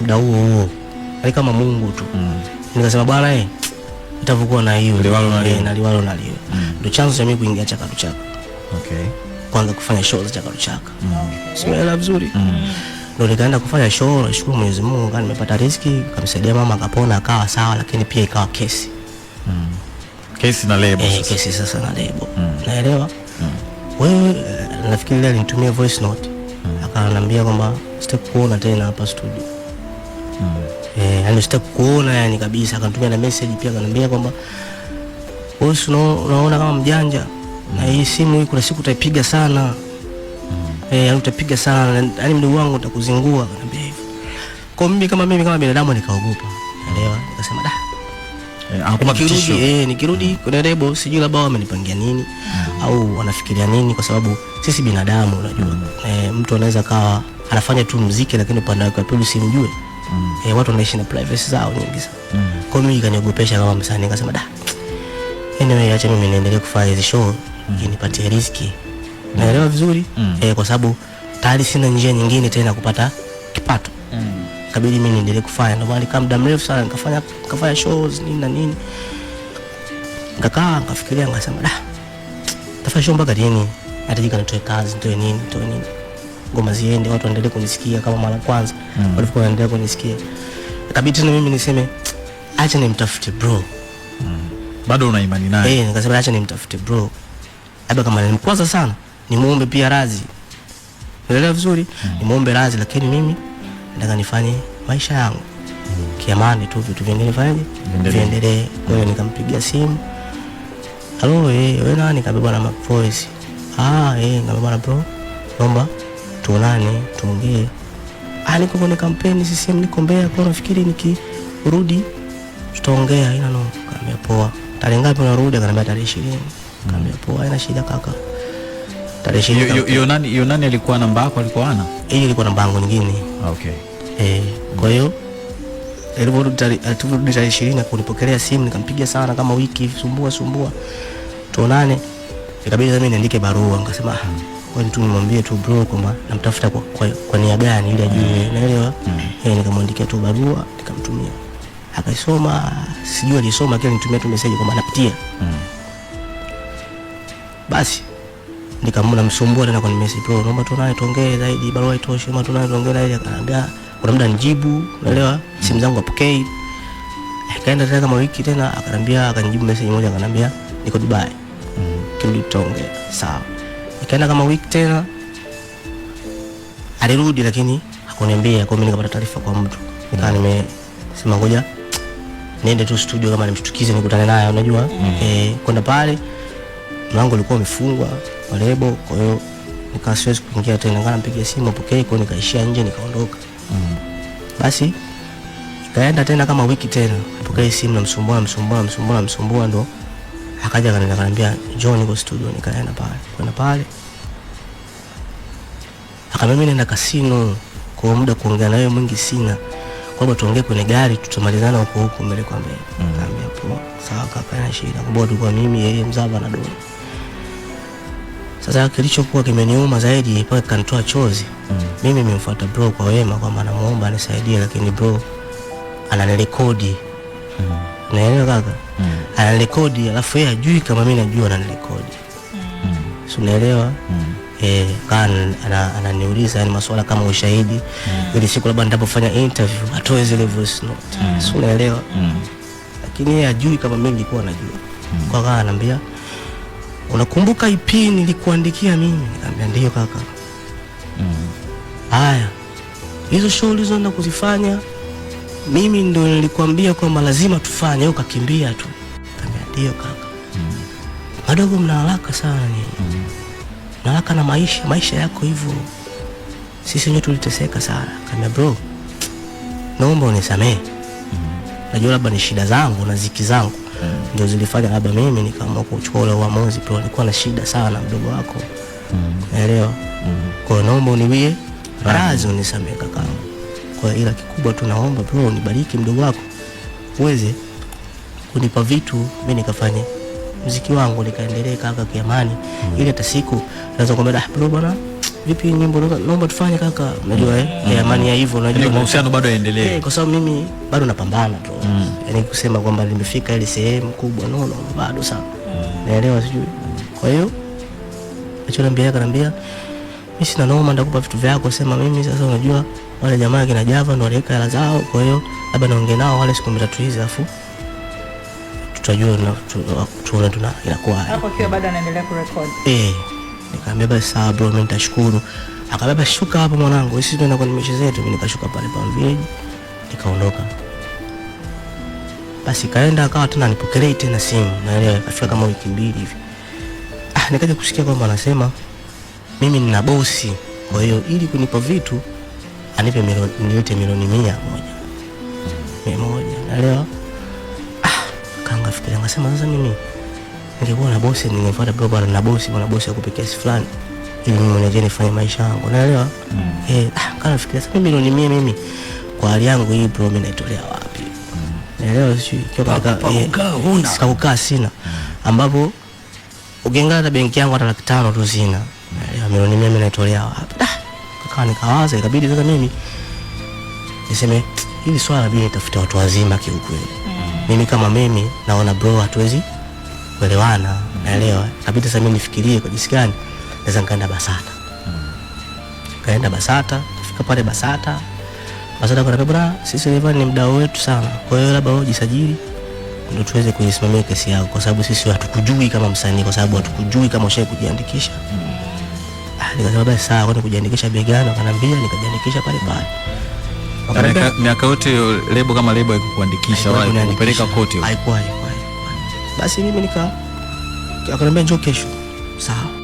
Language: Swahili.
muda huo kama Mungu tu. Nikasema bwana itavukuwa na hiyo na liwalo na liwe. Ndio chanzo cha mimi kuingia Chaka Chaka. Okay. Kwanza kufanya show za Chaka Chaka. Simeelewa vizuri. Ndio nikaenda kufanya show, nashukuru Mwenyezi Mungu kama nimepata riziki, kamsaidia mama akapona akawa sawa, lakini pia ikawa kesi. Kesi na label. Kesi sasa na label. Naelewa. Wewe nafikiri leo alinitumia voice note. Akaniambia kwamba sitakuona tena hapa studio. Yani sitakuona yani kabisa. Akanitumia na message pia akaniambia kwamba wewe unaona kama mjanja. Na hii simu hii kuna siku utaipiga sana. Utapiga sana. Yani mdogo wangu utakuzingua akaniambia hivyo. Kwa mimi kama binadamu nikaogopa. Elewa? Nikasema nikirudi kwenye lebo sijui labda wamenipangia nini au wanafikiria nini, kwa sababu sisi binadamu unajua. Mtu anaweza kawa anafanya tu muziki lakini upande wake pili simjue. Watu wanaishi na privacy zao nyingi sana. Kwa mimi ikaniogopesha kama msanii, nikasema anyway acha mimi niendelee kufanya hizo show nipatie riziki. Naelewa vizuri? Kwa sababu tayari sina njia nyingine tena kupata kipato. Kabidi mimi niendelee kufanya. Ndio maana kama muda mrefu sana nikafanya shows nini na nini. Nikafikiria ngasema tafanya show mpaka lini? Natajika nitoe kazi, nitoe nini. Ngoma ziende, watu waendelee kunisikia kama mara kwanza. Walikuwa wanaendelea kunisikia. Kabidi tena mimi niseme acha nimtafute bro. Bado una imani naye? Nikasema acha nimtafute bro. Labda kama nimkwaza sana, nimuombe pia radhi. Unaelewa vizuri? Nimuombe radhi, lakini mimi nataka nifanye maisha yangu kiamani tu, vitu vingine viendelee. Kwa hiyo nikampigia simu. Hello, wewe nani? Kabeba na voice. Ngambia bwana bro, naomba tuonane tuongee. Niko kwenye kampeni CCM, niko Mbeya, kwa nafikiri nikirudi tutaongea. Ina no. Kaambia poa. Tarehe ngapi unarudi? Akaniambia tarehe 20. Kaambia poa, haina shida kaka. Tarehe 20. Yo nani alikuwa namba yako? Alikuwa ana? Ilikuwa namba yangu nyingine. Okay. Kwa hiyo ilivyorudi tarehe 20 kunipokelea simu, nikampigia sana kama wiki sumbua tuonane. Ikabidi mimi niandike barua, nikasema kwa nini tu nimwambie tu bro kwamba namtafuta kwa nia gani ili ajue. Naelewa? Nikamwandikia tu barua, nikamtumia. Akaisoma, sijui alisoma, kile nitumia tu message kwamba napitia. Basi nikamsumbua tena kwa message, bro naomba tuonane tuongee zaidi, barua itoshi, naomba tuonane tuongee zaidi. Akaniambia kuna muda nijibu, unaelewa? Simu zangu apokei. Akaenda tena kama wiki tena akanijibu message moja, akaniambia niko Dubai. Kirudi tuongee. Sawa. Ikaenda kama wiki tena. Alirudi lakini hakuniambia, kwa mimi nikapata taarifa kwa mtu. Nikaa nimesema ngoja niende tu studio kama nimshtukize nikutane naye, unajua? Kwenda pale mlango ulikuwa umefungwa wa lebo, kwa hiyo nikasiwezi kuingia tena. Ngana mpigia simu apokee, kwa nikaishia nje nikaondoka. Basi ikaenda tena kama wiki tena, apokee simu namsumbua ndo akaja akaniambia John niko studio. Nikaenda pale. Kwenda pale akamwambia mimi naenda kasino, kwa muda kuongea na wewe mwingi sina, kwamba tuongee kwenye gari tutamalizana huko mbele kwa mbele. Nikamwambia poa, sawa kaka, haina shida. Kwa tulikuwa mimi yeye Mzava na Doni. Sasa kilichokuwa kimeniuma zaidi mpaka kanitoa chozi. Mimi nimemfuata bro kwa wema kwamba namuomba anisaidie, lakini bro ananirekodi. Naelewa kaka? Ananirekodi alafu yeye hajui kama mimi najua ananirekodi. Si unaelewa? Ananiuliza yani maswala kama ushahidi ili siku labda nitapofanya interview atoe zile voice note. Si unaelewa? Lakini yeye hajui kama mimi nilikuwa najua. Kwa kaka ananiambia unakumbuka EP nilikuandikia mimi? Nikamwambia ndio kaka. Haya, hizo show ulizoenda kuzifanya mimi ndio nilikwambia kwamba lazima tufanye, wewe ukakimbia tu. Nikamwambia ndio kaka. Madogo mna haraka sana nyinyi. Mna haraka na maisha yako hivyo. Sisi wenyewe tuliteseka sana. Nikamwambia bro, naomba unisamehe. Najua labda ni shida zangu na ziki zangu ndio zilifanya labda mimi nikaamua kuchukua ule uamuzi. Bro, nilikuwa na shida sana mdogo wako. Naelewa? Kwa naomba uniwie radhi, unisamehe kaka. Kwa ila kikubwa tu naomba bro unibariki mdogo wako, uweze kunipa vitu mimi nikafanye muziki wangu nikaendelee kaka kiamani, ili hata siku naweza kumwambia bro bwana vipi nyimbo naomba tufanye kaka, unajua amani ya hivyo, unajua mahusiano bado yaendelee, kwa sababu mimi bado napambana tu. Yani kusema kwamba nimefika ile sehemu kubwa no bado sana. Naelewa sijui. Kwa hiyo akaniambia mimi sina noma, ndakupa vitu vyako, sema mimi sasa unajua wale jamaa kina Java ndio waliweka hela zao, kwa hiyo labda naongee nao wale siku 3 hizi afu tutajua tuone inakuwa. Hapo kiwa bado anaendelea kurekodi. Nikamwambia basi sawa bro, mimi nitashukuru. Akabeba shuka hapo mwanangu, sisi tunaenda kwenye mishe zetu, mimi nikashuka pale Palm Village nikaondoka. Basi kaenda akawa tena nipokelei tena simu, naelewa kafika kama wiki 2 hivi. Nikaja kusikia kwamba anasema mimi nina bosi, kwa hiyo ili kunipa vitu anipe milioni 100. Naelewa. Kaanga fikiria, ngasema sasa mimi ningekuwa na bosi ningefuata bro, na bosi akupe kiasi fulani ili mimi mwenyewe nifanye maisha yangu, unaelewa? Kana fikiria sasa milioni 100 mimi kwa hali yangu hii bro, mimi naitolea wapi? Naelewa sio kwa kukaa sina, ambapo ukiangalia na benki yangu hata 500 tu sina. Naelewa milioni 100 mimi naitolea wapi? Kaka nikawaza, ikabidi sasa mimi niseme hili swala bila nitafuta watu wazima kiukweli. Mimi kama mimi naona bro hatuwezi kuelewana, naelewa. Kabisa sasa mimi nifikirie kwa jinsi gani naweza nikaenda Basata. Kaenda Basata, fika pale Basata kuna bora sisi ni mdau wetu sana. Kwa hiyo labda wewe jisajili ndio tuweze kuisimamia kesi yako, kwa sababu sisi hatukujui kama msanii, kwa sababu hatukujui kama ushawahi kujiandikisha. Nikasema basi sawa, kwani kujiandikisha bei gani? Akaniambia nikajiandikisha pale. Miaka yote lebo kama lebo haikukuandikisha wala kupeleka kote? Haikuwa. Basi mimi akaniambia njoo kesho. Sawa.